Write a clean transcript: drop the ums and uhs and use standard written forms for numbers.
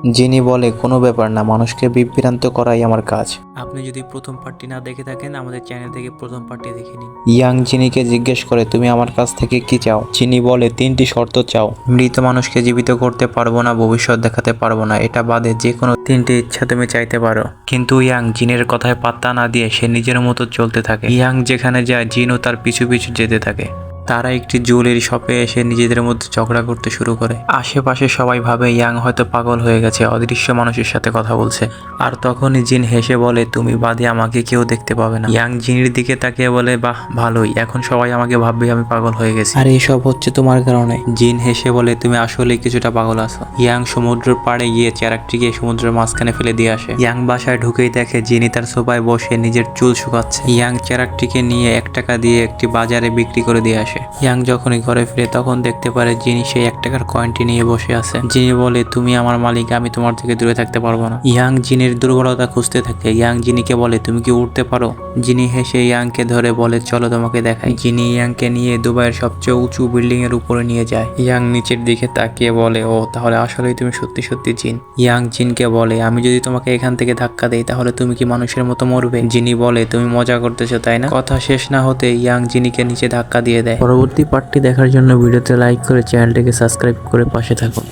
যিনি বলে কোনো ব্যাপার না, মানুষকে বিভ্রান্ত করাই আমার কাজ। আপনি যদি প্রথম পার্টটি না দেখে থাকেন আমাদের চ্যানেল থেকে প্রথম পার্টটি দেখে নিন। ইয়াং জিনিকে জিজ্ঞেস করে তুমি আমার কাছ থেকে কি চাও। যিনি বলে 3টি শর্ত চাও। মৃত মানুষকে জীবিত করতে পারবো না, ভবিষ্যৎ দেখাতে পারবো না, এটা বাদে যে কোনো 3টি ইচ্ছা তুমি চাইতে পারো। কিন্তু ইয়াং জিনের কথায় পাত্তা না দিয়ে সে নিজের মতো চলতে থাকে। ইয়াং যেখানে যায় জিনও তার পিছু পিছু যেতে থাকে। তারা একটি জুয়েলারি শপে এসে নিজেদের মধ্যে ঝগড়া করতে শুরু করে। আশেপাশে সবাই ভাবে ইয়াং হয়তো পাগল হয়ে গেছে, অদৃশ্য মানুষের সাথে কথা বলছে। আর তখনই জিন হেসে বলে তুমি বাদে আমাকে কেউ দেখতে পাবে না। ইয়াং জিনের দিকে তাকিয়ে বলে বাহ ভালোই, এখন সবাই আমাকে ভাববে আমি পাগল হয়ে গেছি। আর এইসব হচ্ছে তোমার কারণে। জিন হেসে বলে তুমি আসলে কিছুটা পাগল আছো। ইয়াং সমুদ্রের পাড়ে গিয়ে চেরাকটিকে সমুদ্রের মাঝখানে ফেলে দিয়ে আসে। ইয়াং বাসায় ঢুকেই দেখে জিনি তার সোফায় বসে নিজের চুল শুকাচ্ছে। ইয়াং চেরাকটিকে নিয়ে 1 টাকা দিয়ে একটি বাজারে বিক্রি করে দিয়ে আসে। ইয়াং যখনই ঘরে ফিরে তখন দেখতে পারে জিনি সেই 1 টাকার কয়েনটি নিয়ে বসে আছে। জিনি বলে তুমি আমার মালিক, আমি তোমার থেকে দূরে থাকতে পারবো না। ইয়াং জিনির দুর্বলতা খুঁজতে থাকে। ইয়াং জিনিকে বলে তুমি কি উঠতে পারো। জিনি হেসে ইয়াংকে ধরে বলে চলো তোমাকে দেখাই। জিনি ইয়াংকে নিয়ে দুবাইয়ের সবচেয়ে উঁচু বিল্ডিং এর উপরে নিয়ে যায়। ইয়াং নিচের দিকে তাকিয়ে বলে ও তাহলে আসলেই তুমি সত্যি সত্যি জিন। ইয়াং জিনকে বলে আমি যদি তোমাকে এখান থেকে ধাক্কা দেই তাহলে তুমি কি মানুষের মতো মরবে। জিনি বলে তুমি মজা করতেছো তাই না। কথা শেষ না হতে ইয়াং জিনিকে নিচে ধাক্কা দিয়ে দেয়। পরবর্তী পার্টটি দেখার জন্য ভিডিওতে লাইক করে চ্যানেলটিকে সাবস্ক্রাইব করে পাশে থাকুন।